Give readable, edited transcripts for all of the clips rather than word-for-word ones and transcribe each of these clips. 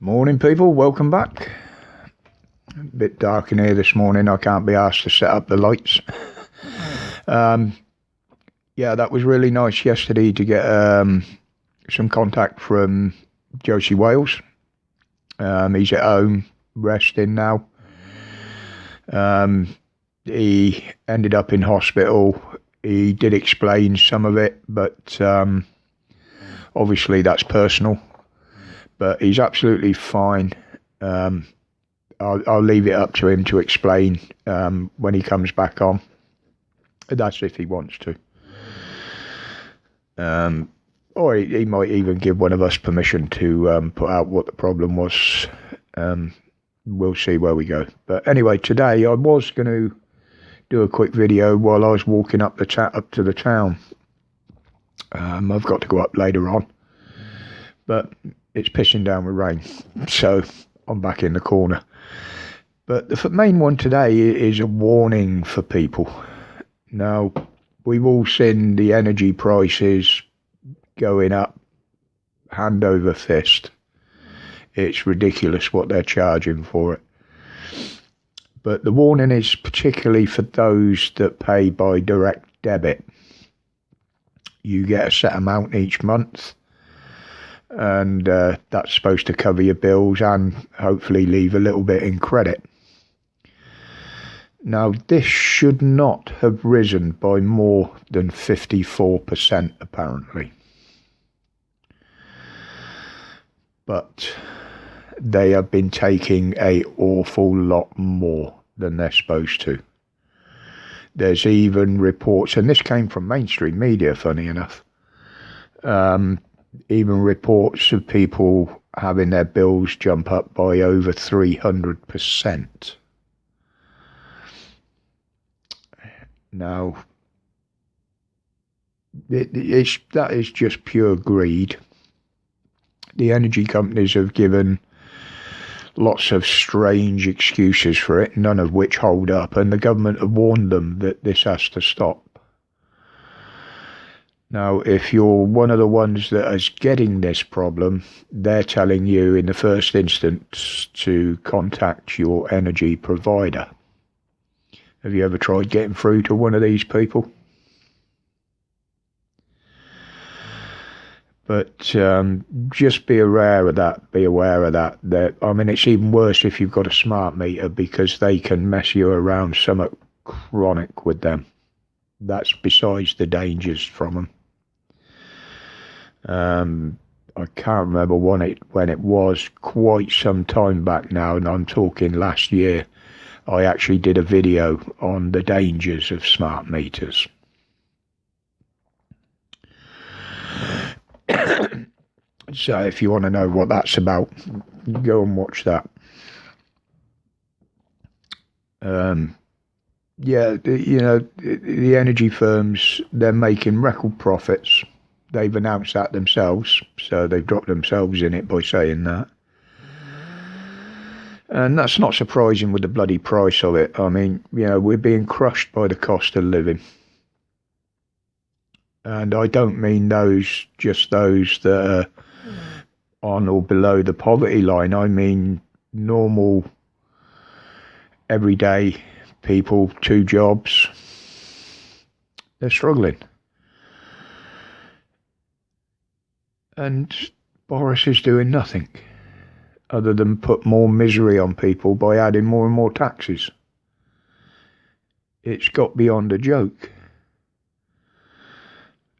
Morning people, welcome back. A bit dark in here this morning, I can't be asked to set up the lights. Yeah, that was really nice yesterday to get some contact from Josie Wales. He's at home, resting now. He ended up in hospital. He did explain some of it, but obviously that's personal. But he's absolutely fine. I'll leave it up to him to explain when he comes back on. That's if he wants to. Or he might even give one of us permission to put out what the problem was. We'll see where we go. But anyway, today I was going to do a quick video while I was walking up to the town. I've got to go up later on. But it's pissing down with rain, so I'm back in the corner. But the main one today is a warning for people. Now, we've all seen the energy prices going up hand over fist. It's ridiculous what they're charging for it. But the warning is particularly for those that pay by direct debit. You get a set amount each month, and that's supposed to cover your bills and hopefully leave a little bit in credit. Now, this should not have risen by more than 54% apparently. But they have been taking an awful lot more than they're supposed to. There's even reports, and this came from mainstream media, funny enough, even reports of people having their bills jump up by over 300%. Now, that is just pure greed. The energy companies have given lots of strange excuses for it, none of which hold up, and the government have warned them that this has to stop. Now, if you're one of the ones that is getting this problem, they're telling you in the first instance to contact your energy provider. Have you ever tried getting through to one of these people? But just be aware of that. I mean, it's even worse if you've got a smart meter, because they can mess you around somewhat chronic with them. That's besides the dangers from them. I can't remember when it was, quite some time back now, and I'm talking last year. I actually did a video on the dangers of smart meters. So if you want to know what that's about, go and watch that. Yeah, the energy firms, they're making record profits. They've announced that themselves, so they've dropped themselves in it by saying that. And that's not surprising with the bloody price of it. I mean, we're being crushed by the cost of living. And I don't mean just those that are on or below the poverty line. I mean normal, everyday people, 2 jobs. They're struggling. And Boris is doing nothing other than put more misery on people by adding more and more taxes. It's got beyond a joke.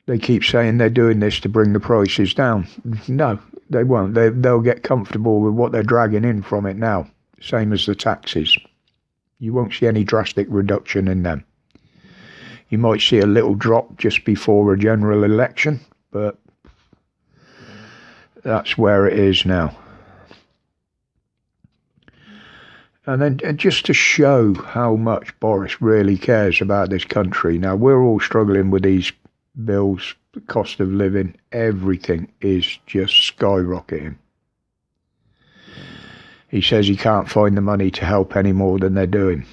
They keep saying they're doing this to bring the prices down. No, they won't. They'll get comfortable with what they're dragging in from it now, same as the taxes. You won't see any drastic reduction in them. You might see a little drop just before a general election, but that's where it is now. And then just to show how much Boris really cares about this country. Now, we're all struggling with these bills, the cost of living, everything is just skyrocketing. He says he can't find the money to help any more than they're doing.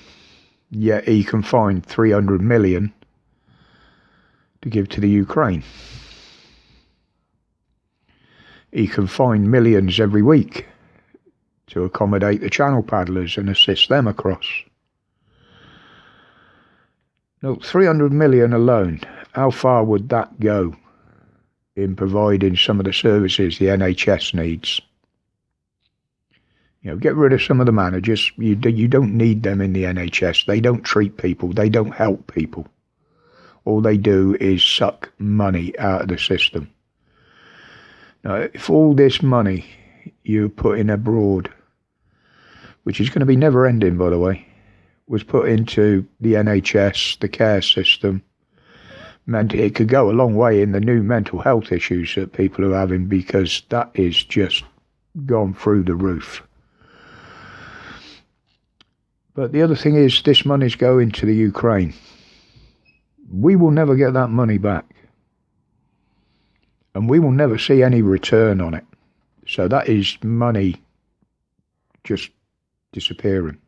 Yet he can find 300 million to give to the Ukraine. He can find millions every week to accommodate the channel paddlers and assist them across. Look, 300 million alone, how far would that go in providing some of the services the NHS needs? You know, get rid of some of the managers. You don't need them in the NHS. They don't treat people. They don't help people. All they do is suck money out of the system. Now, if all this money you put in abroad, which is going to be never ending, by the way, was put into the NHS, the care system, meant it could go a long way in the new mental health issues that people are having, because that is just gone through the roof. But the other thing is, this money's going to the Ukraine. We will never get that money back. And we will never see any return on it. So that is money just disappearing.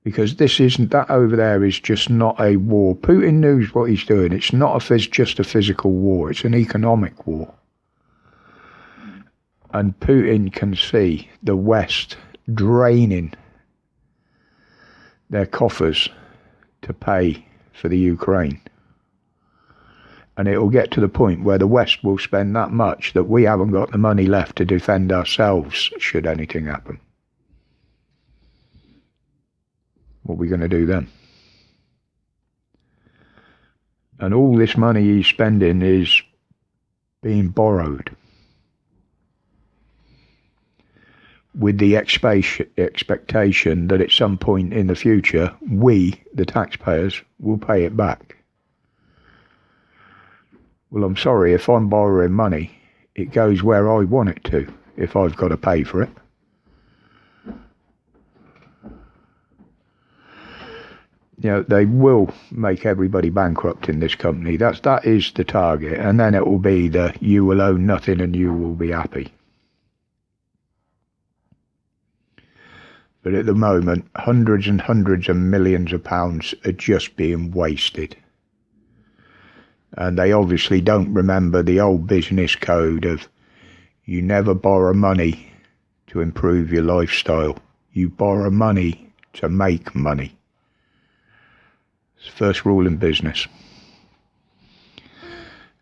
Because this isn't, that over there is just not a war. Putin knows what he's doing. It's not just a physical war. It's an economic war. And Putin can see the West draining their coffers to pay for the Ukraine. And it will get to the point where the West will spend that much that we haven't got the money left to defend ourselves should anything happen. What are we going to do then? And all this money he's spending is being borrowed, with the expectation that at some point in the future, we, the taxpayers, will pay it back. Well, I'm sorry, if I'm borrowing money, it goes where I want it to, if I've got to pay for it. You know, they will make everybody bankrupt in this company. That is the target. And then it will be you will own nothing and you will be happy. But at the moment, hundreds and hundreds of millions of pounds are just being wasted. And they obviously don't remember the old business code of you never borrow money to improve your lifestyle. You borrow money to make money. It's the first rule in business.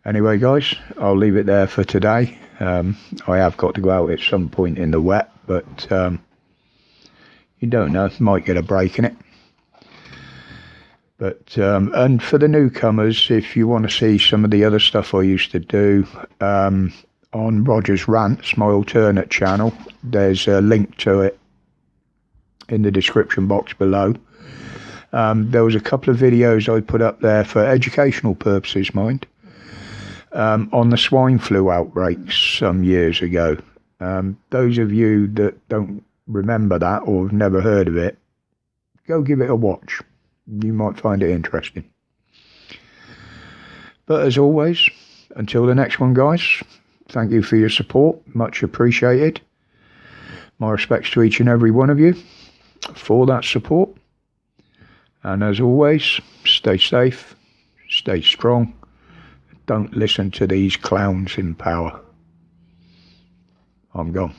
Anyway, guys, I'll leave it there for today. I have got to go out at some point in the wet, but you don't know, might get a break in it. But and for the newcomers, if you want to see some of the other stuff I used to do on Roger's Rants, my alternate channel, there's a link to it in the description box below. There was a couple of videos I put up there for educational purposes, mind, on the swine flu outbreaks some years ago. Those of you that don't remember that or have never heard of it, go give it a watch. You might find it interesting. But as always, until the next one, guys, thank you for your support. Much appreciated. My respects to each and every one of you for that support. And as always, stay safe, stay strong. Don't listen to these clowns in power. I'm gone.